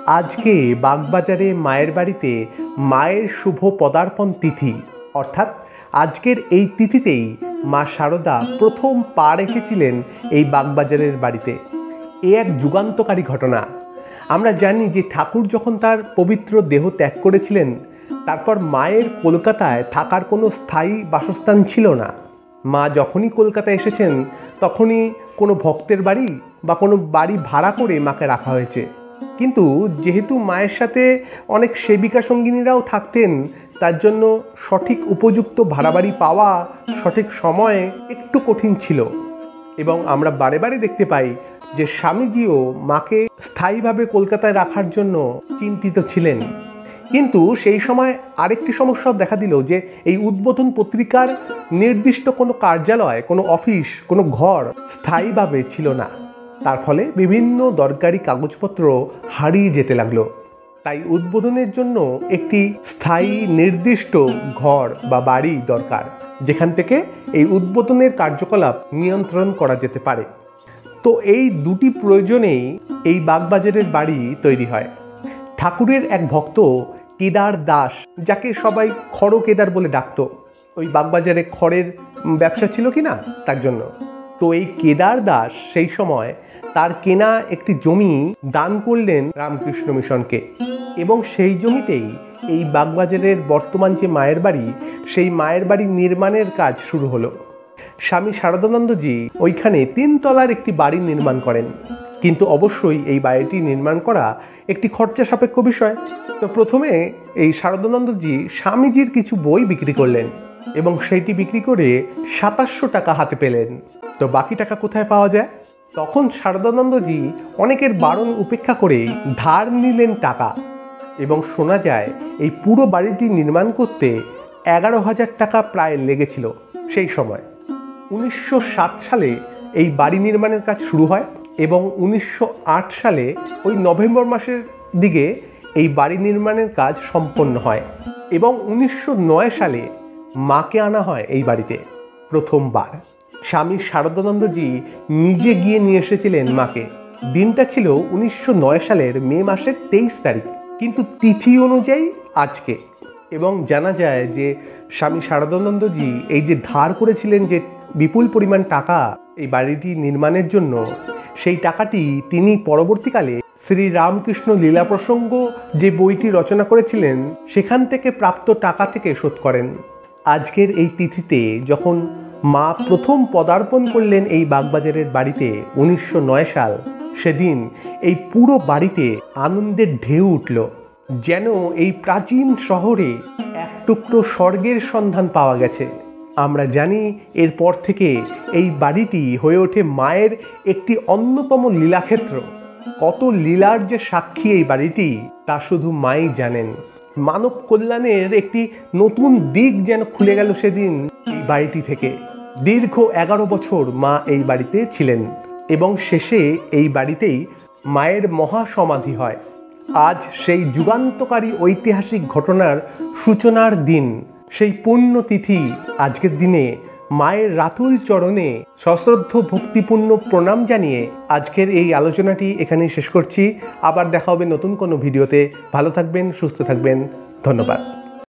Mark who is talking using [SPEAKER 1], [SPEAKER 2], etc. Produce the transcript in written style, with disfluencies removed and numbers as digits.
[SPEAKER 1] আজকে বাগবাজারে মায়ের বাড়িতে মায়ের শুভ পদার্পণ তিথি, অর্থাৎ আজকের এই তিথিতেই মা শারদা প্রথম পা রেখেছিলেন এই বাগবাজারের বাড়িতে। এ এক যুগান্তকারী ঘটনা। আমরা জানি যে ঠাকুর যখন তার পবিত্র দেহ ত্যাগ করেছিলেন, তারপর মায়ের কলকাতায় থাকার কোনো স্থায়ী বাসস্থান ছিল না। মা যখনই কলকাতায় এসেছেন তখনই কোনো ভক্তের বাড়ি বা কোনো বাড়ি ভাড়া করে মাকে রাখা হয়েছে। কিন্তু যেহেতু মায়ের সাথে অনেক সেবিকা সঙ্গিনীরাও থাকতেন, তার জন্য সঠিক উপযুক্ত ভাড়া বাড়ি পাওয়া সঠিক সময়ে একটু কঠিন ছিল। এবং আমরা বারে বারে দেখতে পাই যে স্বামীজিও মাকে স্থায়ীভাবে কলকাতায় রাখার জন্য চিন্তিত ছিলেন। কিন্তু সেই সময় আরেকটি সমস্যাও দেখা দিল যে এই উদ্বোধন পত্রিকার নির্দিষ্ট কোনো কার্যালয়, কোনো অফিস, কোনো ঘর স্থায়ীভাবে ছিল না। তার ফলে বিভিন্ন দরকারি কাগজপত্র হারিয়ে যেতে লাগলো। তাই উদ্বোধনের জন্য একটি স্থায়ী নির্দিষ্ট ঘর বা বাড়ি দরকার, যেখান থেকে এই উদ্বোধনের কার্যকলাপ নিয়ন্ত্রণ করা যেতে পারে। তো এই দুটি প্রয়োজনেই এই বাগবাজারের বাড়ি তৈরি হয়। ঠাকুরের এক ভক্ত কেদার দাস, যাকে সবাই খড় কেদার বলে ডাকত, ওই বাগবাজারে খড়ের ব্যবসা ছিল কি না, তার জন্য। তো এই কেদার দাস সেই সময় তার কেনা একটি জমি দান করলেন রামকৃষ্ণ মিশনকে, এবং সেই জমিতেই এই বাগবাজারের বর্তমান যে মায়ের বাড়ি, সেই মায়ের বাড়ি নির্মাণের কাজ শুরু হলো। স্বামী শারদানন্দজি ওইখানে 3 তলার একটি বাড়ি নির্মাণ করেন। কিন্তু অবশ্যই এই বাড়িটি নির্মাণ করা একটি খরচা সাপেক্ষ বিষয়। তো প্রথমে এই শারদানন্দজি স্বামীজির কিছু বই বিক্রি করলেন এবং সেইটি বিক্রি করে 2700 টাকা হাতে পেলেন। তো বাকি টাকা কোথায় পাওয়া যায়? তখন শারদানন্দজি অনেকের বারণ উপেক্ষা করে ধার নিলেন টাকা, এবং শোনা যায় এই পুরো বাড়িটি নির্মাণ করতে 11,000 টাকা প্রায় লেগেছিল সেই সময়। 1907 সালে এই বাড়ি নির্মাণের কাজ শুরু হয় এবং 1908 সালে ওই নভেম্বর মাসের দিকে এই বাড়ি নির্মাণের কাজ সম্পন্ন হয়, এবং 1909 সালে মাকে আনা হয় এই বাড়িতে প্রথমবার। স্বামী শারদানন্দজি নিজে গিয়ে নিয়ে এসেছিলেন মাকে। দিনটা ছিল 1909 সালের মে মাসের 23 তারিখ, কিন্তু তিথি অনুযায়ী আজকে। এবং জানা যায় যে স্বামী শারদানন্দজি এই যে ধার করেছিলেন যে বিপুল পরিমাণ টাকা এই বাড়িটি নির্মাণের জন্য, সেই টাকাটি তিনি পরবর্তীকালে শ্রী রামকৃষ্ণ লীলা প্রসঙ্গ যে বইটি রচনা করেছিলেন, সেখান থেকে প্রাপ্ত টাকা থেকে শোধ করেন। আজকের এই তিথিতে যখন মা প্রথম পদার্পণ করলেন এই বাগবাজারের বাড়িতে 1909 সাল, সেদিন এই পুরো বাড়িতে আনন্দের ঢেউ উঠল। যেন এই প্রাচীন শহরে এক টুকরো স্বর্গের সন্ধান পাওয়া গেছে। আমরা জানি এরপর থেকে এই বাড়িটি হয়ে ওঠে মায়ের একটি অন্যতম লীলাক্ষেত্র। কত লীলার যে সাক্ষী এই বাড়িটি, তা শুধু মাই জানেন। মানব কল্যাণের একটি নতুন দিক যেন খুলে গেল সেদিন এই বাড়িটি থেকে। দীর্ঘ 11 বছর মা এই বাড়িতে ছিলেন, এবং শেষে এই বাড়িতেই মায়ের মহাসমাধি হয়। আজ সেই যুগান্তকারী ঐতিহাসিক ঘটনার সূচনার দিন, সেই পুণ্যতিথি। আজকের দিনে মায়ের রাতুল চরণে সশ্রদ্ধ ভক্তিপূর্ণ প্রণাম জানিয়ে আজকের এই আলোচনাটি এখানেই শেষ করছি। আবার দেখা হবে নতুন কোনো ভিডিওতে। ভালো থাকবেন, সুস্থ থাকবেন। ধন্যবাদ।